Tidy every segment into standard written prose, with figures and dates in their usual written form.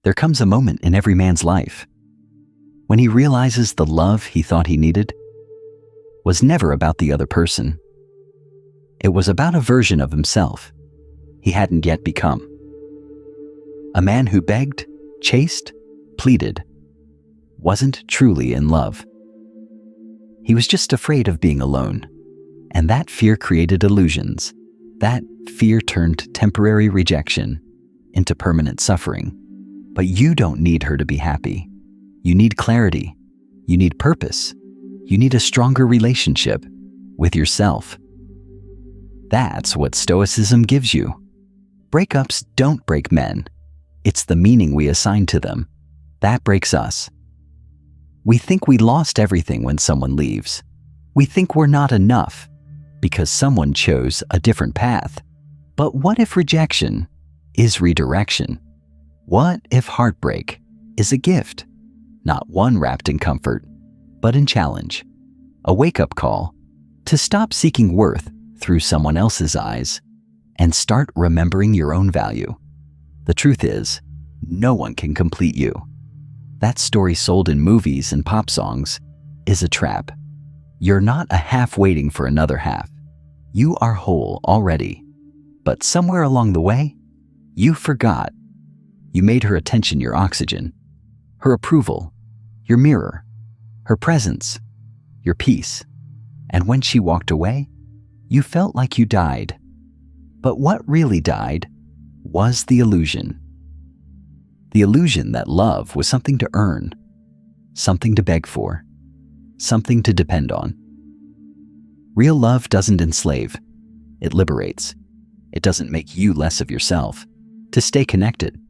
There comes a moment in every man's life when he realizes the love he thought he needed was never about the other person. It was about a version of himself he hadn't yet become. A man who begged, chased, pleaded, wasn't truly in love. He was just afraid of being alone, and that fear created illusions. That fear turned temporary rejection into permanent suffering. But you don't need her to be happy. You need clarity. You need purpose. You need a stronger relationship with yourself. That's what Stoicism gives you. Breakups don't break men. It's the meaning we assign to them that breaks us. We think we lost everything when someone leaves. We think we're not enough because someone chose a different path. But what if rejection is redirection? What if heartbreak is a gift? Not one wrapped in comfort, but in challenge. A wake-up call to stop seeking worth through someone else's eyes and start remembering your own value. The truth is, no one can complete you. That story sold in movies and pop songs is a trap. You're not a half waiting for another half. You are whole already. But somewhere along the way, you forgot. You made her attention your oxygen, her approval, your mirror, her presence, your peace. And when she walked away, you felt like you died. But what really died was the illusion. The illusion that love was something to earn, something to beg for, something to depend on. Real love doesn't enslave, it liberates. It doesn't make you less of yourself to stay connected.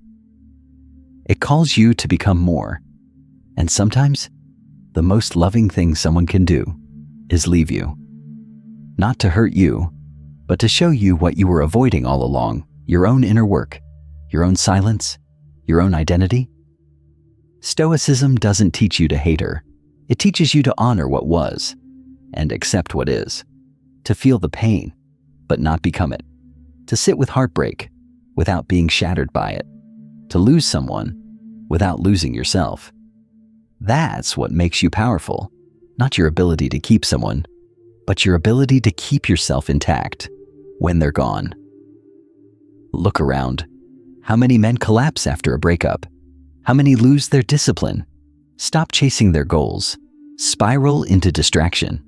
It calls you to become more. And sometimes, the most loving thing someone can do is leave you. Not to hurt you, but to show you what you were avoiding all along, your own inner work, your own silence, your own identity. Stoicism doesn't teach you to hate her. It teaches you to honor what was and accept what is, to feel the pain, but not become it, to sit with heartbreak without being shattered by it, to lose someone without losing yourself. That's what makes you powerful, not your ability to keep someone, but your ability to keep yourself intact when they're gone. Look around. How many men collapse after a breakup? How many lose their discipline, stop chasing their goals, spiral into distraction?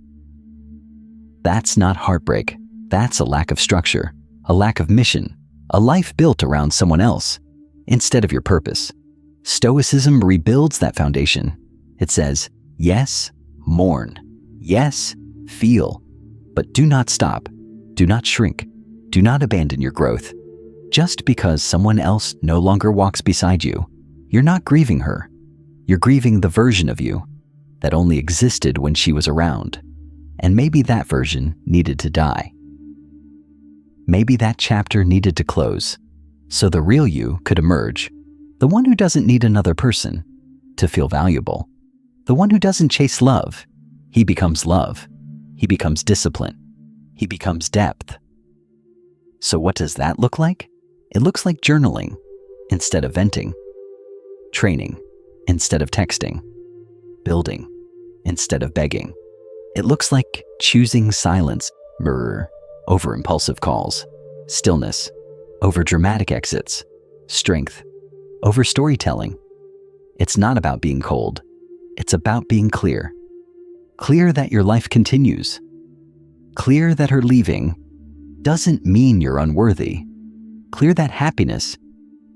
That's not heartbreak. That's a lack of structure, a lack of mission, a life built around someone else instead of your purpose. Stoicism rebuilds that foundation. It says, yes, mourn. Yes, feel. But do not stop. Do not shrink. Do not abandon your growth. Just because someone else no longer walks beside you, you're not grieving her. You're grieving the version of you that only existed when she was around. And maybe that version needed to die. Maybe that chapter needed to close so the real you could emerge. The one who doesn't need another person to feel valuable. The one who doesn't chase love. He becomes love. He becomes discipline. He becomes depth. So what does that look like? It looks like journaling instead of venting, training instead of texting, building instead of begging. It looks like choosing silence over impulsive calls, stillness over dramatic exits, strength over storytelling. It's not about being cold. It's about being clear. Clear that your life continues. Clear that her leaving doesn't mean you're unworthy. Clear that happiness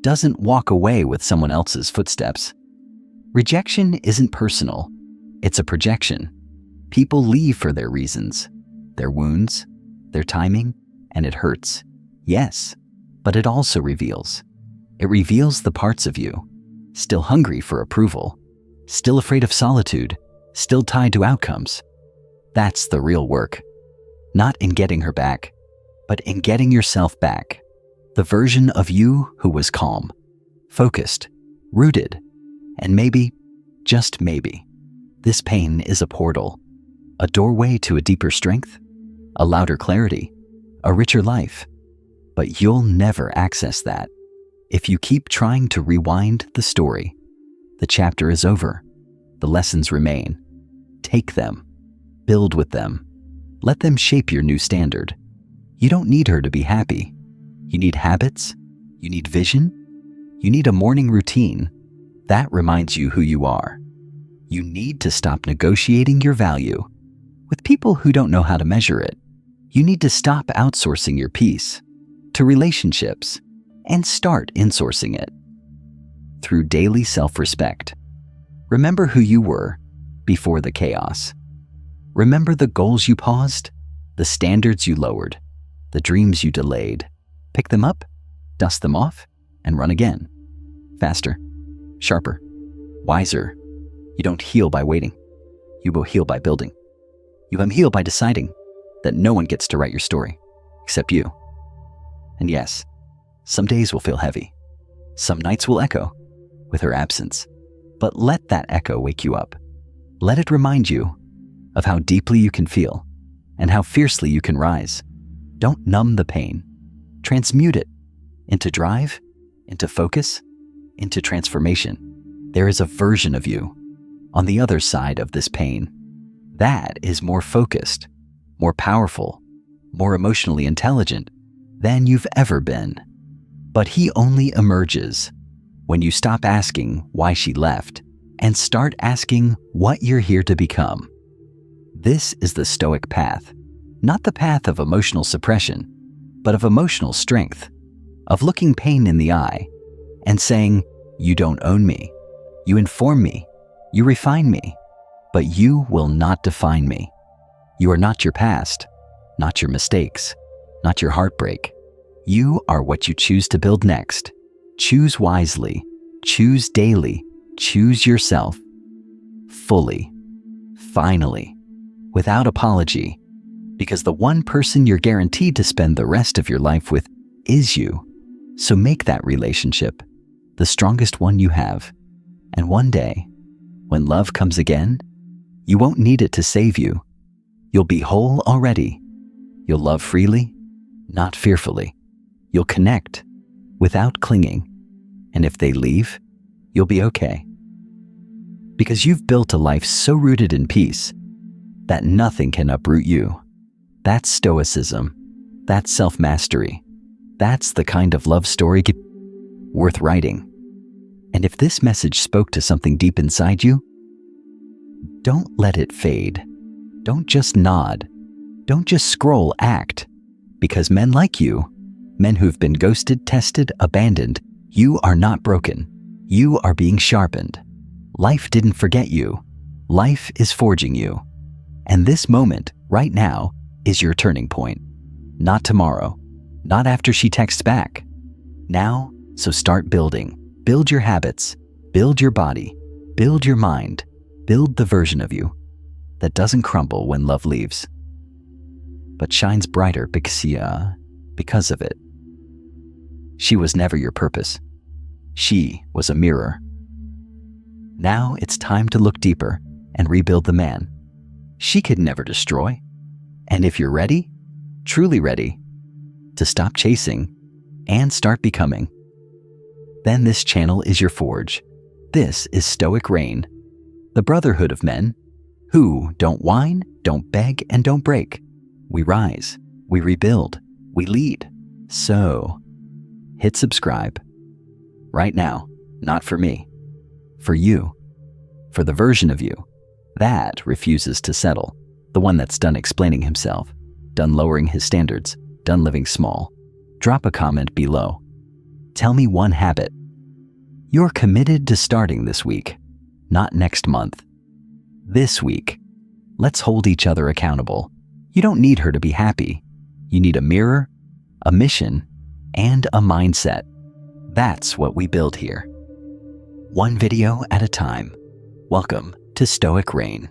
doesn't walk away with someone else's footsteps. Rejection isn't personal. It's a projection. People leave for their reasons, their wounds, their timing, and it hurts. Yes, but it also reveals. It reveals the parts of you, still hungry for approval, still afraid of solitude, still tied to outcomes. That's the real work. Not in getting her back, but in getting yourself back. The version of you who was calm, focused, rooted, and maybe, just maybe, this pain is a portal, a doorway to a deeper strength, a louder clarity, a richer life. But you'll never access that If you keep trying to rewind the story, the chapter is over. The lessons remain. Take them. Build with them. Let them shape your new standard. You don't need her to be happy. You need habits. You need vision. You need a morning routine. That reminds you who you are. You need to stop negotiating your value with people who don't know how to measure it. You need to stop outsourcing your peace to relationships and start insourcing it through daily self-respect. Remember who you were before the chaos. Remember the goals you paused, the standards you lowered, the dreams you delayed. Pick them up, dust them off, and run again. Faster, sharper, wiser. You don't heal by waiting. You will heal by building. You will heal by deciding that no one gets to write your story except you. And yes, some days will feel heavy. Some nights will echo with her absence. But let that echo wake you up. Let it remind you of how deeply you can feel and how fiercely you can rise. Don't numb the pain. Transmute it into drive, into focus, into transformation. There is a version of you on the other side of this pain that is more focused, more powerful, more emotionally intelligent than you've ever been. But he only emerges when you stop asking why she left and start asking what you're here to become. This is the Stoic path, not the path of emotional suppression, but of emotional strength, of looking pain in the eye and saying, "You don't own me. You inform me. You refine me, but you will not define me. You are not your past, not your mistakes, not your heartbreak. You are what you choose to build next. Choose wisely, choose daily, choose yourself. Fully, finally, without apology, because the one person you're guaranteed to spend the rest of your life with is you. So make that relationship the strongest one you have. And one day, when love comes again, you won't need it to save you. You'll be whole already. You'll love freely, not fearfully. You'll connect without clinging. And if they leave, you'll be okay. Because you've built a life so rooted in peace that nothing can uproot you. That's Stoicism. That's self-mastery. That's the kind of love story worth writing. And if this message spoke to something deep inside you, don't let it fade. Don't just nod. Don't just scroll, act. Because men like you, men who've been ghosted, tested, abandoned, you are not broken. You are being sharpened. Life didn't forget you. Life is forging you. And this moment, right now, is your turning point. Not tomorrow. Not after she texts back. Now, so start building. Build your habits. Build your body. Build your mind. Build the version of you that doesn't crumble when love leaves, but shines brighter because of it. She was never your purpose. She was a mirror. Now it's time to look deeper and rebuild the man she could never destroy. And if you're ready, truly ready, to stop chasing and start becoming, then this channel is your forge. This is Stoic Rain, the brotherhood of men who don't whine, don't beg, and don't break. We rise, we rebuild, we lead. So, hit subscribe. Right now, not for me, for you, for the version of you that refuses to settle, the one that's done explaining himself, done lowering his standards, done living small. Drop a comment below. Tell me one habit you're committed to starting this week, not next month. This week. Let's hold each other accountable. You don't need her to be happy. You need a mirror, a mission, and a mindset. That's what we build here. One video at a time. Welcome to Stoic Rain.